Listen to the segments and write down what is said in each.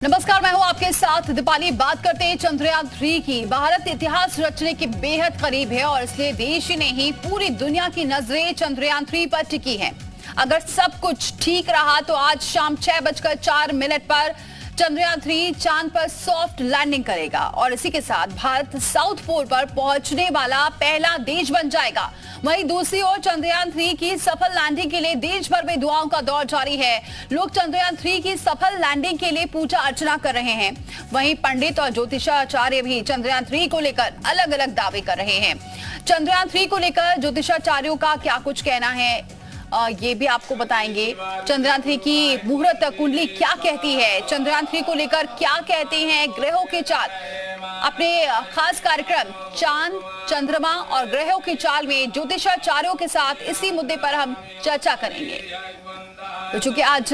नमस्कार, मैं हूं आपके साथ दीपाली। बात करते हैं चंद्रयान 3 की। भारत इतिहास रचने के बेहद करीब है और इसलिए देश ही नहीं पूरी दुनिया की नजरें चंद्रयान 3 पर टिकी हैं। अगर सब कुछ ठीक रहा तो आज शाम 6:04 पर चंद्रयान 3 चांद पर सॉफ्ट लैंडिंग करेगा और इसी के साथ भारत साउथ पोल पर पहुंचने वाला पहला देश बन जाएगा। वहीं दूसरी ओर चंद्रयान 3 की सफल लैंडिंग के लिए देश भर में दुआओं का दौर जारी है। लोग चंद्रयान 3 की सफल लैंडिंग के लिए पूजा अर्चना कर रहे हैं। वहीं पंडित और ज्योतिषाचार्य भी चंद्रयान 3 को लेकर अलग अलग दावे कर रहे हैं। चंद्रयान 3 को लेकर ज्योतिषाचार्यों का क्या कुछ कहना है, ये भी आपको बताएंगे। चंद्रयान 3 की मुहूर्त कुंडली क्या कहती है, चंद्रयान 3 को लेकर क्या कहते हैं ग्रहों के चाल। अपने खास कार्यक्रम चांद, चंद्रमा और ग्रहों की चाल में ज्योतिषाचार्यों के साथ इसी मुद्दे पर हम चर्चा करेंगे। तो चूंकि आज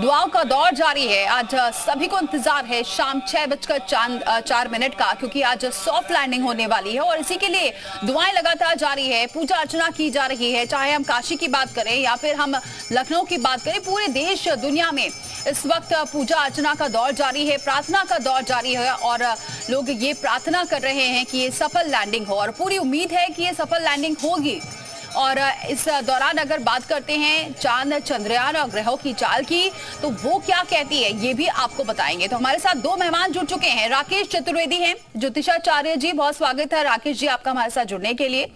दुआओं का दौर जारी है, आज सभी को इंतजार है शाम 6:04 का, क्योंकि आज सॉफ्ट लैंडिंग होने वाली है और इसी के लिए दुआएं लगातार जारी है, पूजा अर्चना की जा रही है। चाहे हम काशी की बात करें या फिर हम लखनऊ की बात करें, पूरे देश दुनिया में इस वक्त पूजा अर्चना का दौर जारी है, प्रार्थना का दौर जारी है और लोग ये प्रार्थना कर रहे हैं कि ये सफल लैंडिंग हो और पूरी उम्मीद है कि ये सफल लैंडिंग होगी। और इस दौरान अगर बात करते हैं चांद, चंद्रयान और ग्रहों की चाल की, तो वो क्या कहती है ये भी आपको बताएंगे। तो हमारे साथ दो मेहमान जुड़ चुके हैं। राकेश चतुर्वेदी हैं ज्योतिषाचार्य जी, बहुत स्वागत है राकेश जी आपका हमारे साथ जुड़ने के लिए।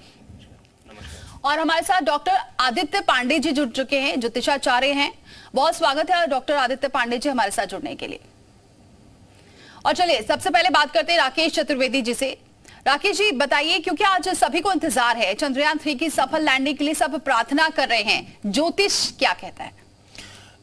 और हमारे साथ डॉक्टर आदित्य पांडे जी जुड़ चुके हैं, ज्योतिषाचार्य हैं। बहुत स्वागत है डॉक्टर आदित्य पांडे जी हमारे साथ जुड़ने के लिए। और चलिए सबसे पहले बात करते हैं राकेश चतुर्वेदी जी से। राकेश जी बताइए, क्योंकि आज सभी को इंतजार है चंद्रयान 3 की सफल लैंडिंग के लिए, सब प्रार्थना कर रहे हैं, ज्योतिष क्या कहता है?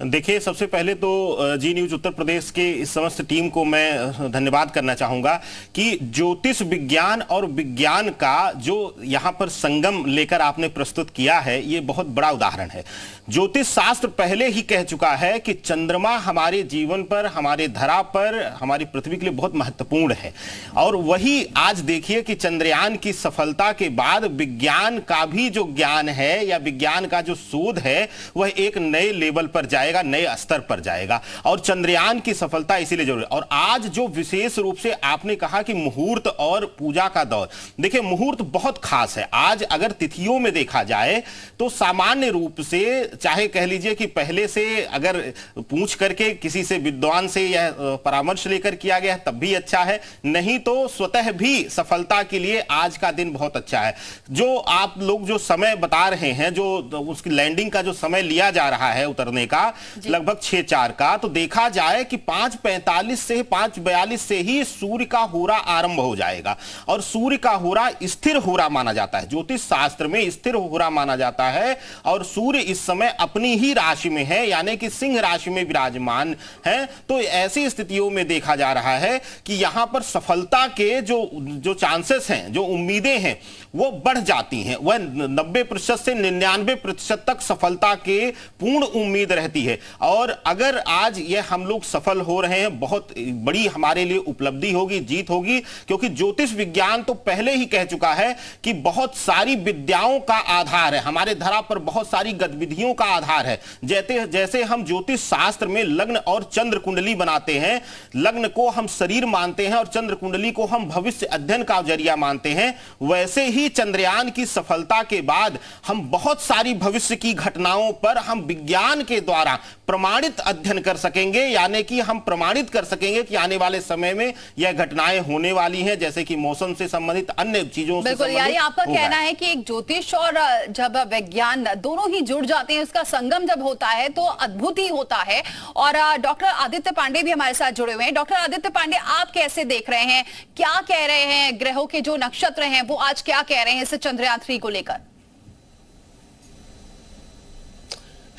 देखिए, सबसे पहले तो जी न्यूज उत्तर प्रदेश के इस समस्त टीम को मैं धन्यवाद करना चाहूंगा कि ज्योतिष विज्ञान और विज्ञान का जो यहां पर संगम लेकर आपने प्रस्तुत किया है, ये बहुत बड़ा उदाहरण है। ज्योतिष शास्त्र पहले ही कह चुका है कि चंद्रमा हमारे जीवन पर, हमारे धरा पर, हमारी पृथ्वी के लिए बहुत महत्वपूर्ण है। और वही आज देखिए कि चंद्रयान की सफलता के बाद विज्ञान का भी जो ज्ञान है या विज्ञान का जो शोध है वह एक नए लेवल पर जाएगा, नए स्तर पर जाएगा। और चंद्रयान की सफलता इसीलिए जरूरी है। और आज जो विशेष रूप से आपने कहा कि मुहूर्त और पूजा का दौर, देखिए मुहूर्त बहुत खास है। आज अगर तिथियों में देखा जाए तो सामान्य रूप से, चाहे कह लीजिए कि पहले से अगर पूछ करके किसी से विद्वान से यह परामर्श लेकर किया गया तब भी अच्छा है, नहीं तो स्वतः भी सफलता के लिए आज का दिन बहुत अच्छा है। जो आप लोग जो समय बता रहे हैं, जो उसकी लैंडिंग का जो समय लिया जा रहा है उतरने का, लगभग 6:04 का, तो देखा जाए कि 5:45 से 5:42 से ही सूर्य का होरा आरंभ हो जाएगा। और सूर्य का होरा स्थिर होरा माना जाता है, ज्योतिष शास्त्र में स्थिर होरा माना जाता है। और सूर्य इस समय अपनी ही राशि में है, यानी कि सिंह राशि में विराजमान है। तो ऐसी स्थितियों में देखा जा रहा है कि यहां पर सफलता के जो चांसेस हैं, जो उम्मीदें हैं, वो बढ़ जाती हैं। वह 90% से 99% तक सफलता के पूर्ण उम्मीद रहती है। और अगर आज ये हम लोग सफल हो रहे हैं, बहुत बड़ी हमारे लिए उपलब्धि होगी, जीत होगी, क्योंकि ज्योतिष विज्ञान तो पहले ही कह चुका है कि बहुत सारी विद्याओं का आधार है, हमारे धरा पर बहुत सारी गतिविधियों का आधार है। जैसे हम ज्योतिष शास्त्र में लग्न और चंद्र कुंडली बनाते हैं, लग्न को हम शरीर मानते हैं और चंद्र कुंडली को हम भविष्य अध्ययन का जरिया मानते हैं, वैसे ही चंद्रयान की सफलता के बाद हम बहुत सारी भविष्य की घटनाओं पर हम विज्ञान के द्वारा प्रमाणित अध्ययन कर सकेंगे। यानी कि हम प्रमाणित कर सकेंगे कि आने वाले समय में यह घटनाएं होने वाली हैं, जैसे कि मौसम से संबंधित अन्य चीजों से संबंधित। यानी आपका कहना है कि एक ज्योतिष और जब विज्ञान दोनों ही जुड़ जाते हैं, उसका संगम जब होता है तो अद्भुत ही होता है। और डॉक्टर आदित्य पांडे भी हमारे साथ जुड़े हुए हैं। डॉक्टर आदित्य पांडे, आप कैसे देख रहे हैं, क्या कह रहे हैं ग्रहों के जो नक्षत्र हैं वो आज क्या कह रहे हैं इस चंद्रयान 3 को लेकर?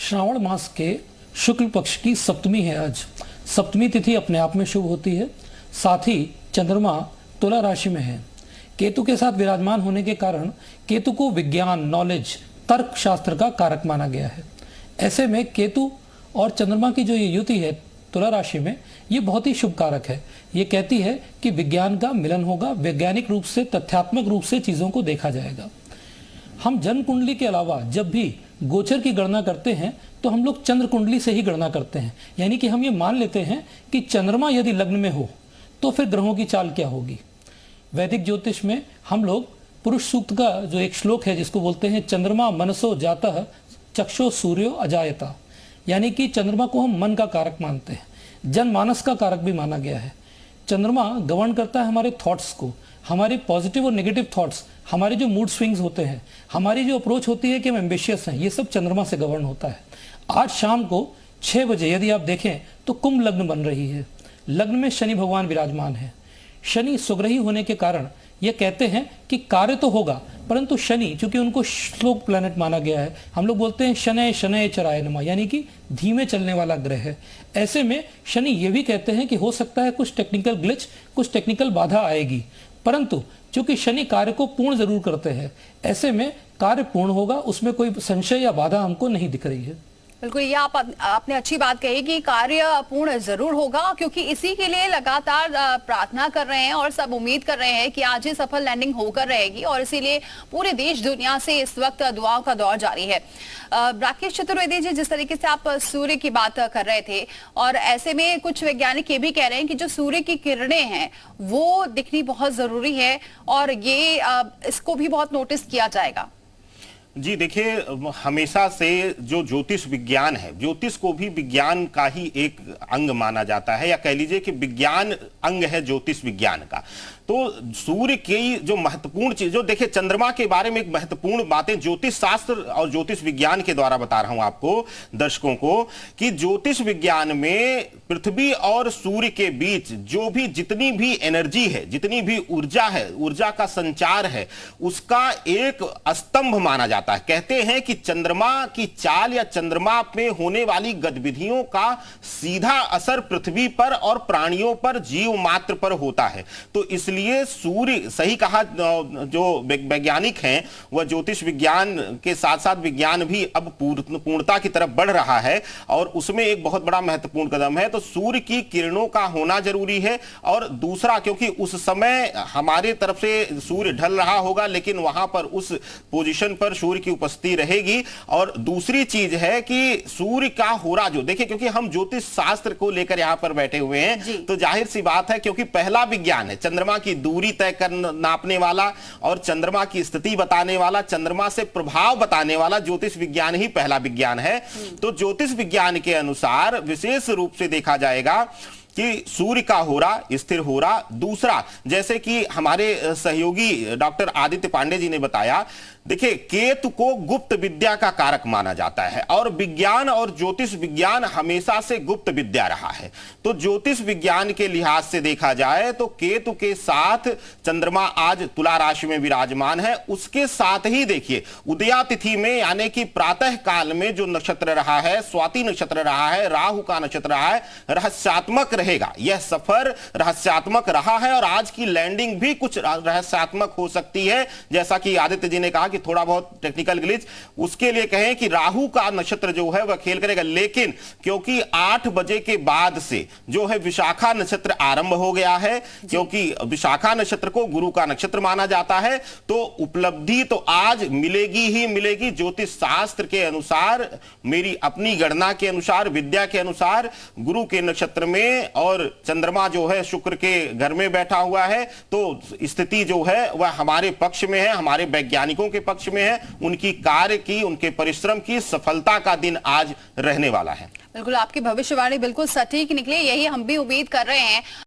श्रावण मास के शुक्ल पक्ष की सप्तमी है आज। सप्तमी तिथि अपने आप में शुभ होती है। साथ ही चंद्रमा तुला राशि में है, केतु के साथ विराजमान होने के कारण केतु को विज्ञान, नॉलेज, तर्क शास्त्र का कारक माना गया है। ऐसे में केतु और चंद्रमा की जो ये युति है तुला राशि में, ये बहुत ही शुभ कारक है। ये कहती है कि विज्ञान का मिलन होगा, वैज्ञानिक रूप से, तथ्यात्मक रूप से चीजों को देखा जाएगा। हम जन्म कुंडली के अलावा जब भी गोचर की गणना करते हैं तो हम लोग चंद्र कुंडली से ही गणना करते हैं। यानी कि हम ये मान लेते हैं कि चंद्रमा यदि लग्न में हो तो फिर ग्रहों की चाल क्या होगी। वैदिक ज्योतिष में हम लोग पुरुष सूक्त का जो एक श्लोक है जिसको बोलते हैं चंद्रमा मनसो जातः चक्षो सूर्यो अजायता, यानी कि चंद्रमा को हम मन का कारक मानते हैं, जनमानस का कारक भी माना गया है। चंद्रमा गवर्न करता है हमारे थॉट्स को, हमारे पॉजिटिव और नेगेटिव थॉट्स, हमारे जो मूड स्विंग्स होते हैं, हमारी जो अप्रोच होती है कि हम एम्बिशियस हैं, ये सब चंद्रमा से गवर्न होता है। आज शाम को 6 बजे यदि आप देखें तो कुंभ लग्न बन रही है। लग्न में शनि भगवान विराजमान है। शनि सुग्रही होने के कारण ये कहते हैं कि कार्य तो होगा, परंतु शनि चूंकि उनको श्लोक प्लैनेट माना गया है, हम लोग बोलते हैं शनय शनय चराय नमा, यानी कि धीमे चलने वाला ग्रह है। ऐसे में शनि ये भी कहते हैं कि हो सकता है कुछ टेक्निकल ग्लिच, कुछ टेक्निकल बाधा आएगी, परंतु चूंकि शनि कार्य को पूर्ण जरूर करते हैं, ऐसे में कार्य पूर्ण होगा, उसमें कोई संशय या बाधा हमको नहीं दिख रही है। बिल्कुल, ये आपने अच्छी बात कही कि कार्य पूर्ण जरूर होगा, क्योंकि इसी के लिए लगातार प्रार्थना कर रहे हैं और सब उम्मीद कर रहे हैं कि आज ही सफल लैंडिंग होकर रहेगी, और इसीलिए पूरे देश दुनिया से इस वक्त दुआओं का दौर जारी है। राकेश चतुर्वेदी जी, जिस तरीके से आप सूर्य की बात कर रहे थे, और ऐसे में कुछ वैज्ञानिक ये भी कह रहे हैं कि जो सूर्य की किरणें हैं वो दिखनी बहुत जरूरी है, और ये इसको भी बहुत नोटिस किया जाएगा। जी देखिए, हमेशा से जो ज्योतिष विज्ञान है, ज्योतिष को भी विज्ञान का ही एक अंग माना जाता है, या कह लीजिए कि विज्ञान अंग है ज्योतिष विज्ञान का। तो सूर्य की जो महत्वपूर्ण चीज, जो देखिए चंद्रमा के बारे में एक महत्वपूर्ण बातें ज्योतिष शास्त्र और ज्योतिष विज्ञान के द्वारा बता रहा हूं आपको, दर्शकों को, कि ज्योतिष विज्ञान में पृथ्वी और सूर्य के बीच जो भी जितनी भी एनर्जी है, जितनी भी ऊर्जा है, ऊर्जा का संचार है, उसका एक स्तंभ माना जाता है। कहते हैं कि चंद्रमा की चाल या चंद्रमा में होने वाली गतिविधियों का सीधा असर पृथ्वी पर और प्राणियों पर, जीव मात्र पर होता है। तो इसलिए सूर्य, सही कहा जो वैज्ञानिक हैं, वह ज्योतिष विज्ञान के साथ साथ विज्ञान भी अब पूर्णता की तरफ बढ़ रहा है, और उसमें एक बहुत बड़ा महत्वपूर्ण कदम है। तो सूर्य की किरणों का होना जरूरी है, और दूसरा, क्योंकि उस समय हमारे तरफ से सूर्य ढल रहा होगा, लेकिन वहां पर उस पोजीशन पर सूर्य की उपस्थिति रहेगी। और दूसरी चीज है कि सूर्य का होरा, जो देखिए, क्योंकि हम ज्योतिष शास्त्र को लेकर यहां पर बैठे हुए हैं, तो जाहिर सी बात है, क्योंकि पहला विज्ञान है, चंद्रमा की दूरी तय कर नापने वाला और चंद्रमा की स्थिति बताने वाला, चंद्रमा से प्रभाव बताने वाला ज्योतिष विज्ञान ही पहला विज्ञान है। तो ज्योतिष विज्ञान के अनुसार विशेष रूप से देखा जाएगा कि सूर्य का होरा स्थिर होरा। दूसरा, जैसे कि हमारे सहयोगी डॉक्टर आदित्य पांडे जी ने बताया, देखिए केतु को गुप्त विद्या का कारक माना जाता है, और विज्ञान और ज्योतिष विज्ञान हमेशा से गुप्त विद्या रहा है। तो ज्योतिष विज्ञान के लिहाज से देखा जाए तो केतु के साथ चंद्रमा आज तुला राशि में विराजमान है। उसके साथ ही देखिए उदया तिथि में, यानी कि प्रातः काल में जो नक्षत्र रहा है, स्वाति नक्षत्र रहा है, राहु का नक्षत्र रहा है, रहस्यात्मक रहेगा। यह सफर रहस्यात्मक रहा है, और आज की लैंडिंग भी कुछ रहस्यात्मक हो सकती है। जैसा कि आदित्य जी ने कहा कि थोड़ा बहुत टेक्निकल ग्लिच, उसके लिए कहें कि राहु का नक्षत्र जो है वह खेल करेगा, लेकिन क्योंकि 8 बजे के बाद से जो है विशाखा नक्षत्र आरंभ हो गया है, क्योंकि विशाखा नक्षत्र को गुरु का नक्षत्र माना जाता है, तो उपलब्धि तो आज मिलेगी ही मिलेगी। ज्योतिष शास्त्र के अनुसार, मेरी अपनी गणना के अनुसार, विद्या के अनुसार, गुरु के नक्षत्र में और चंद्रमा जो है शुक्र के घर में बैठा हुआ है, तो स्थिति जो है वह हमारे पक्ष में है, हमारे वैज्ञानिकों के पक्ष में है। उनकी कार्य की, उनके परिश्रम की सफलता का दिन आज रहने वाला है। बिल्कुल, आपकी भविष्यवाणी बिल्कुल सटीक निकली, यही हम भी उम्मीद कर रहे हैं।